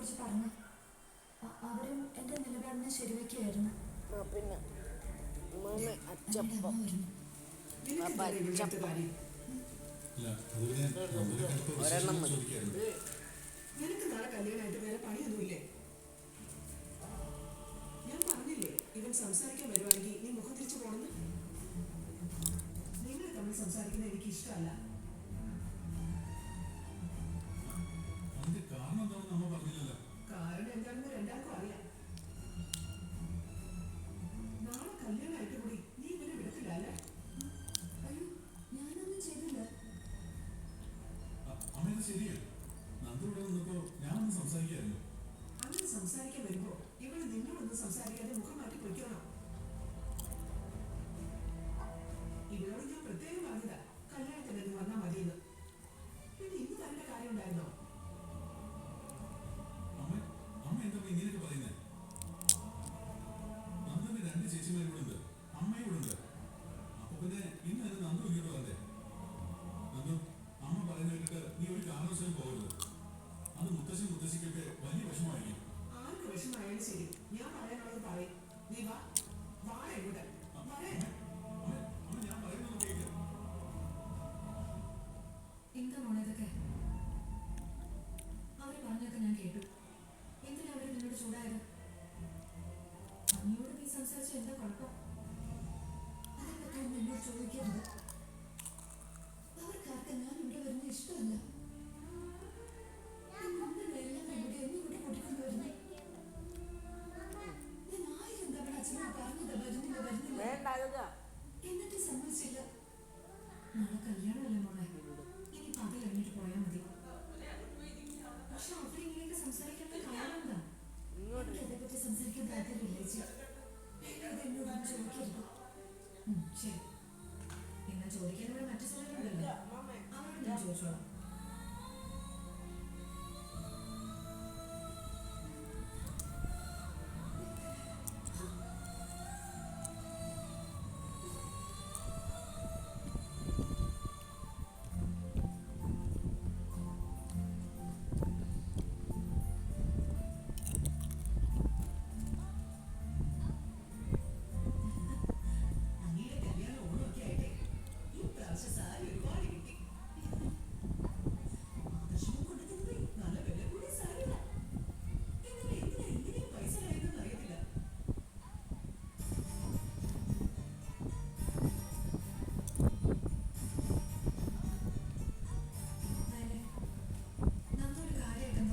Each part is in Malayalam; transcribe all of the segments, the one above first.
കുറിച്ച് പറഞ്ഞു. അവരും എന്റെ നിലപാടിനെ ശരിവെക്കുകയായിരുന്നു. പിന്നെ അച്ചപ്പം ഒരെണ്ണം മതി. നിനക്ക് നാളെ കല്യാണമായിട്ട് വേറെ പണിയൊന്നുമില്ലേ? ഞാൻ പറഞ്ഞില്ലേ ഇവൻ സംസാരിക്കാൻ വരുവാണെങ്കിൽ നീ മുഖം തിരിച്ചു പോണെന്ന്. നിങ്ങൾ തമ്മിൽ സംസാരിക്കുന്നത് എനിക്ക് ഇഷ്ടമല്ല. കാരണം എന്താണെന്ന് രണ്ടാൾക്കും അറിയാം. നാളെ കല്യാണമായിട്ട് കൂടി നീ ഇവനെ വിടത്തില്ല അല്ലേ? അയ്യോ, ഞാനൊന്നും ചെയ്തില്ല. അങ്ങനെ സംസാരിക്കാൻ വരുമ്പോ ഇവള് നിന്നോടൊന്നും സംസാരിക്കാതെ മുഖം മാറ്റി പൊയ്ക്കോണം. ഇവളോട് ഞാൻ പ്രത്യേകം പറഞ്ഞതാ കല്യാണത്തിന് നീ വന്നാ മതിയെന്ന്. പിന്നെ ഇന്ന് തന്റെ കാര്യം ഉണ്ടായിരുന്നോ? ആർക്ക് വിഷമായാലും ശരി, ഞാൻ പറയാനുള്ളത് പറയും. നീ വാ എവിടെ എന്താ മോളെ ഇതൊക്കെ? അവര് പറഞ്ഞൊക്കെ ഞാൻ കേട്ടു. എന്തിനാ അവര് നിന്നോട് ചൂടായത്? അമ്മയോട് നീ സംസാരിച്ച എന്താ കുഴപ്പം? അതേപ്പറ്റി എന്നോട് ചോദിക്കരുത്. അവർക്കാർക്ക് ഞാൻ ഇവിടെ വരുന്ന ഇഷ്ടമല്ല. എന്നിട്ട് സമ്മതിച്ചില്ല. നാളെ കല്യാണമല്ലേ മോളെ, ഇനി പകൽ കഴിഞ്ഞിട്ട് പോയാൽ മതി. പക്ഷെ അവരിങ്ങനെയൊക്കെ സംസാരിക്കേണ്ട കാരണം എന്താ? അതേപ്പറ്റി സംസാരിക്കാൻ താല്പര്യമില്ല ചേച്ചി. എന്നോടൊന്നും ചോദിക്കരുത്. ശരി, എന്നാ ചോദിക്കാനുള്ള മറ്റു സ്ഥലങ്ങളുണ്ടല്ലോ, അവരോട് ഞാൻ ചോദിച്ചോളാം.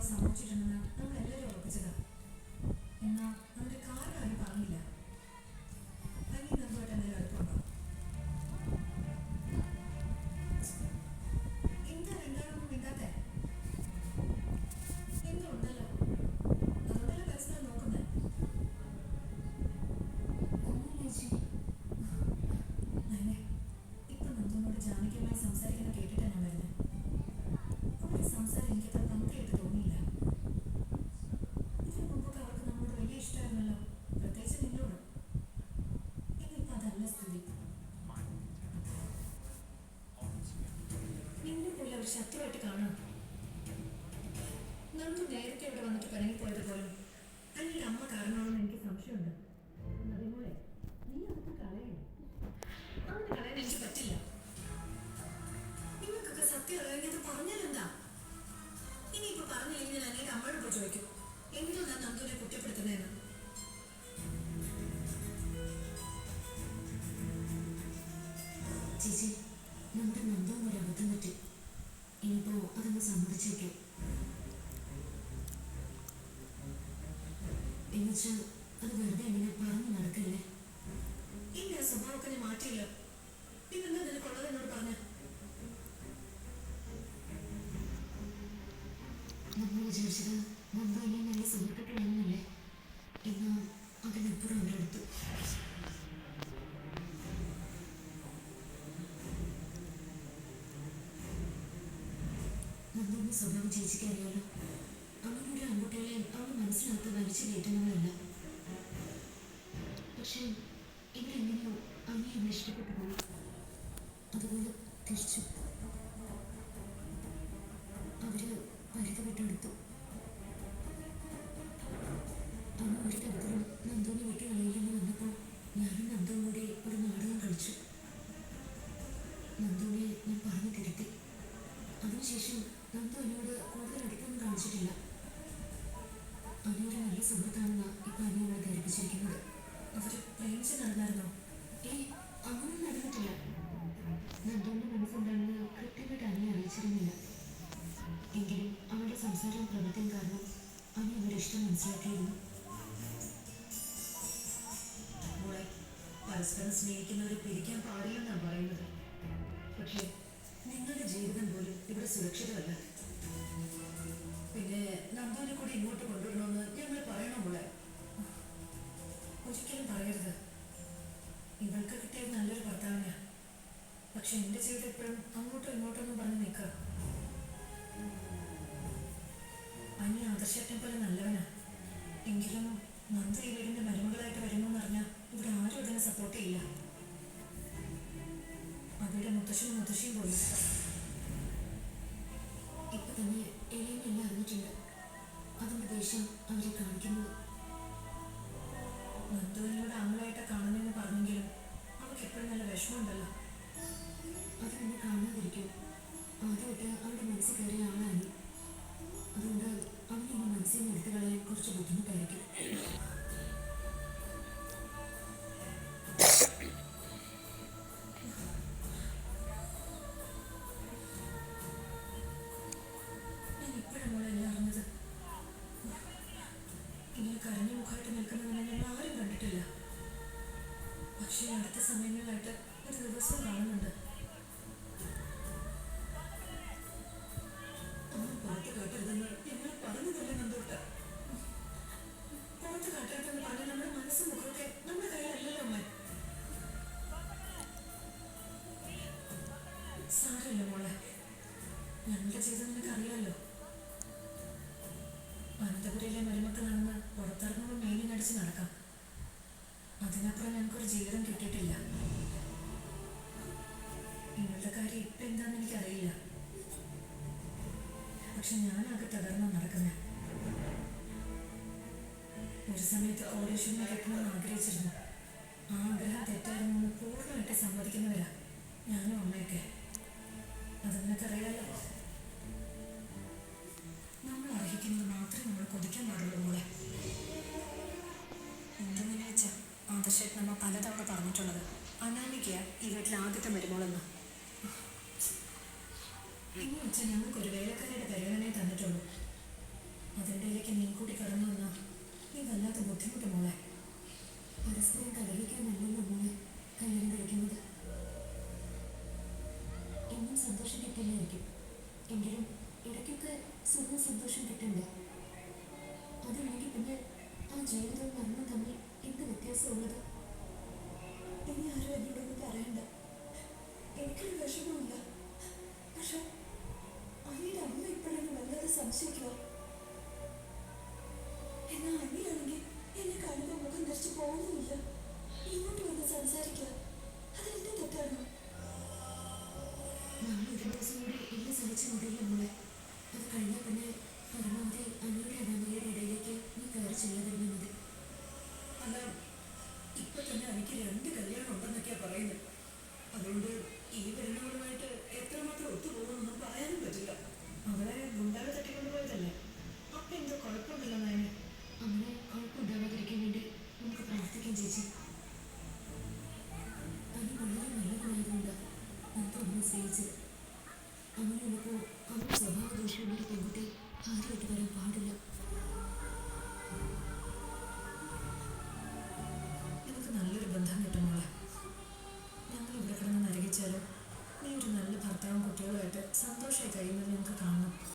സംഭവിച്ചിട്ടുണ്ടെന്ന് നമ്മളെല്ലാവരും ഉറപ്പിച്ചതാ. എന്നാ നമ്മുടെ കാര്യം ആരും പറഞ്ഞില്ല. അതിന് നന്ദുമായിട്ട് എന്തെങ്കിലും അടുപ്പുണ്ടോ? എന്താ രണ്ടാളൊന്നും മിണ്ടാത്തെ? എന്തോ ഉണ്ടല്ലോ, അതുകൊണ്ടല്ലേ പരസ്പരം നോക്കുന്നേ. ഇപ്പൊ നന്ദുവിനോട് ജാനകിയുമായി സംസാരിക്കുന്ന കേട്ടിട്ടാണ് ഞാൻ വരുന്നത്. അവരുടെ സംസാരം എനിക്കത്ര പന്തിയായിട്ട് തോന്നിയില്ല. ഇതിനു മുമ്പൊക്കെ അവർക്ക് നമ്മളോട് വലിയ ഇഷ്ടമായിരുന്നല്ലോ, പ്രത്യേകിച്ച് നിന്നോട്. ഇന്നിപ്പോ അതല്ല സ്ഥിതി. നിന്നെ പോലെ അവർ ശത്രുവായിട്ട് കാണാം. നന്ദു നേരത്തെ ഇവിടെ വന്നിട്ട് പിണങ്ങിപ്പോയത് പോലും അല്ലെങ്കിൽ അമ്മ കാരണമാണെന്ന് എനിക്ക് സംശയമുണ്ട്. അതേപോലെ നീ അതൊക്കെ കളയണം. അങ്ങനെ കളയാൻ എനിക്ക് പറ്റില്ല. നിങ്ങൾക്കൊക്കെ സത്യം അറിയാമെങ്കിൽ അത് പറഞ്ഞാലെന്താ? ഇനിയിപ്പോ പറഞ്ഞു കഴിഞ്ഞാൽ അനേക അമ്മയോട് പോയി ചോദിക്കും എന്തോ ഞാൻ നന്ദുവിനെ കുറ്റപ്പെടുത്തുന്നതെന്ന്. ചേച്ചി, നമ്മുടെ നന്ദുവും ഒരു അബദ്ധം പറ്റി. ഇനിയിപ്പോ അതൊന്ന് സമ്മതിച്ചേക്കാം. എന്നുവെച്ചാൽ അത് വെറുതെ എങ്ങനെ പറഞ്ഞു നടക്കല്ലേ. ഇങ്ങനെ സ്വഭാവമൊക്കെ ഞാൻ മാറ്റിയില്ല. പിന്നെന്താ നിനക്കുള്ളത് എന്നോട് പറഞ്ഞ? നമ്മൾ വിചാരിച്ചത് മുമ്പ് ഇനി നല്ല സുഹൃത്തുക്കൾ ഒന്നുമില്ലേ? എന്നാൽ അതിനപ്പുറം അവരെടുത്തു. നന്ദുവിന്റെ സ്വഭാവം ചേച്ചിക്ക് അറിയാലോ. അവനൊരു ആൺകുട്ടികളെയും അവൾ മനസ്സിനകത്ത് വലിച്ചു കയറ്റുന്നവരല്ല. പക്ഷെ ഇവരെങ്ങനെയോ അമ്മയെ ഇഷ്ടപ്പെട്ടു പോയി. അതുപോലെ തിരിച്ചു അവര് പരിധി വിട്ടെടുത്തു. അതിനുശേഷം നന്ദു അനിയോട് കൂടുതൽ അടുപ്പൊന്നും കാണിച്ചിട്ടില്ല. അനിയുടെ നല്ല സുഹൃത്താണെന്നാ ഇപ്പൊ അനിയോട് ധരിപ്പിച്ചിരിക്കുന്നത്. അവര് പ്രേമിച്ച് നടന്നായിരുന്നോ? അങ്ങനെ നടന്നിട്ടില്ല. നന്ദുവിന്റെ മനസ്സെന്താണെന്ന് കൃത്യമായിട്ട് അനിയെ അറിയിച്ചിരുന്നില്ല. എങ്കിലും അവളുടെ സംസാരവും പ്രവൃത്തിയും കാരണം അനി അവരുടെ ഇഷ്ടം മനസ്സിലാക്കിയിരുന്നു. മോളെ, പരസ്പരം സ്നേഹിക്കുന്നവരെ പിരിക്കാൻ പാടില്ലെന്നാണ് പറയുന്നത്. പക്ഷേ നിങ്ങളുടെ ജീവിതം പോലും ഇവിടെ സുരക്ഷിതമല്ല. പിന്നെ നന്ദുവിനെ കൂടി ഇങ്ങോട്ട് കൊണ്ടുവരണമെന്ന് ഞങ്ങൾ പറയണോ മോളെ? ഒരിക്കലും പറയരുത്. ഇവൾക്ക് കിട്ടിയത് നല്ലൊരു ഭർത്താവിനാ. പക്ഷെ എന്റെ ജീവിതം എപ്പോഴും അങ്ങോട്ടും ഇങ്ങോട്ടൊന്നും പറഞ്ഞ് നിൽക്കുക. അനി ആദർശത്തെ പോലെ നല്ലവനാ. എങ്കിലും നന്ദു ഈ വീടിന്റെ മരുമകളായിട്ട് വരുമെന്ന് പറഞ്ഞാൽ ഇവിടെ ആരും അതിനെ സപ്പോർട്ട് ചെയ്യില്ല. അവരുടെ മുത്തശ്ശനും മുത്തശ്ശിയും പോയി. ഇപ്പൊ തന്നെ എല്ലാം അറിഞ്ഞിട്ടുണ്ട്. അതിന്റെ ദേഷ്യം അവരെ കാണിക്കുന്നത്. നന്ദുവിനോട് ആങ്ങളായിട്ട് കാണുന്നെന്ന് പറഞ്ഞെങ്കിലും അവൾക്ക് എപ്പോഴും നല്ല വിഷമമുണ്ടല്ലോ. അത് എന്നെ കാണാതിരിക്കും. ആദ്യമായിട്ട് അവരുടെ മനസ്സിൽ കയറിയ ആളാണ്. അതുകൊണ്ട് അവനെ ഇനി മനസ്സിൽ നിന്ന് എടുത്തു കളയാൻ കുറച്ച് ബുദ്ധിമുട്ടായിരിക്കും. ഞാൻ ഇപ്പോഴാണ് മോളെല്ലാം അറിഞ്ഞത്. ഇങ്ങനെ കരഞ്ഞു മുഖമായിട്ട് നിൽക്കുന്നതിനെ ഞങ്ങൾ ആരും കണ്ടിട്ടില്ല. പക്ഷേ അടുത്ത സമയങ്ങളിലായിട്ട് ഒരു ദിവസം കാണുന്നുണ്ട്. അമ്മ പുറത്ത് കേട്ടരുതെന്ന് ഞങ്ങൾ പറഞ്ഞതല്ലേ നന്ദോട്ട്? പുറത്ത് കാട്ടരുതെന്ന് പറഞ്ഞാൽ നമ്മുടെ മനസ്സും മുഖമൊക്കെ നമ്മുടെ കയ്യിലല്ലല്ലോ അമ്മ. സാരമില്ല മോളെ, ഞങ്ങളുടെ ജീവിതം നിനക്കറിയാമല്ലോ. അനന്തപുരയിലെ മരുമക്കളാണെന്ന് പുറത്തിറങ്ങുമ്പോൾ മേനി നടിച്ച് നടക്കാം. അതിനപ്പുറം ഞങ്ങൾക്കൊരു ജീവിതം കിട്ടിയിട്ടില്ല. ഇവളുടെ കാര്യം ഇപ്പം എന്താണെന്ന് എനിക്കറിയില്ല. പക്ഷെ ഞാനാകെ തകർന്നാ നടക്കുന്നത്. ഒരു സമയത്ത് ഓഡീഷനെ കെട്ടണമെന്ന് ആഗ്രഹിച്ചിരുന്നു. ആ ആഗ്രഹം തെറ്റായിരുന്നു എന്ന് പൂർണ്ണമായിട്ട് സമ്മതിക്കുന്നവരാ ഞാനും അമ്മയൊക്കെ. അത് നിനക്കറിയാലോ. നമ്മൾ അർഹിക്കുന്നത് മാത്രമേ നമ്മൾ കൊതിക്കാൻ പാടുള്ളൂ മോളെ. എന്തെന്ന് വെച്ചാൽ ആദർശമായിട്ട് നമ്മൾ പലതവണ പറഞ്ഞിട്ടുള്ളത് അനാമികയാ ഈ വീട്ടിൽ ആദ്യത്തെ മരുമോളെന്ന്. ഇനി വെച്ചാൽ ഞങ്ങൾക്കൊരു വേലക്കാരുടെ പരിഗണനയെ തന്നിട്ടുള്ളൂ. അതിൻ്റെ ഇടയ്ക്ക് നീ കൂടി കടന്നു വന്നാൽ നീ വല്ലാത്ത ബുദ്ധിമുട്ട് മോളെ. പരസ്പരം കലഹിക്കാനല്ലല്ലോ മോളെ കല്യാണം കഴിക്കുന്നത്. എന്നും സന്തോഷം കിട്ടില്ലായിരിക്കും. എങ്കിലും ഇടയ്ക്കൊക്കെ സുഖം സന്തോഷം കിട്ടണ്ടേ? അതില്ലെങ്കിൽ പിന്നെ ആ ജീവിതവും മരണവും തമ്മിൽ എന്ത് വ്യത്യാസമുള്ളത്? ഇനി ആരും എന്നോടൊന്നും പറയണ്ട. എനിക്കൊരു വിഷമമില്ല. പക്ഷെ അനിയുടെ അമ്മ ഇപ്പോഴെന്നെ വല്ലാതെ സംശയിക്കുക. എന്നാൽ അനിയാണെങ്കിൽ എന്നെ കാണുമ്പോൾ മുഖം ധരിച്ച് പോകുന്നുമില്ല. ഇങ്ങോട്ട് വന്ന് സംസാരിക്കുക. അതെന്റെ തെറ്റാണോ? നാളെ ഒരു ദിവസം കൂടി എന്നെ സഹിച്ച മതിയില്ല മോളെ. അത് കഴിഞ്ഞാൽ പിന്നെ പരമാവധി അനിയുടെ അനാമയുടെ ഇടയിലേക്ക് നീ കയറി ചെല്ലാതിരുന്നാൽ മതി. അല്ല, ഇപ്പൊ തന്നെ എനിക്ക് 2 കല്യാണം ഉണ്ടെന്നൊക്കെയാ പറയുന്നത്. അതുകൊണ്ട് ഈ വരുന്നവരുമായിട്ട് എത്രമാത്രം ഒത്തുപോകുമെന്നൊന്നും പറയാനും പറ്റില്ല. അവളെ ഗുണ്ടാളെ തട്ടിക്കൊണ്ടുപോയതല്ലേ? അപ്പൊ എന്തോ കുഴപ്പമില്ലല്ലോ. അങ്ങനെ കുഴപ്പമുണ്ടാവാതിരിക്കാൻ വേണ്ടി നമുക്ക് പ്രാർത്ഥിക്കാം ചേച്ചി.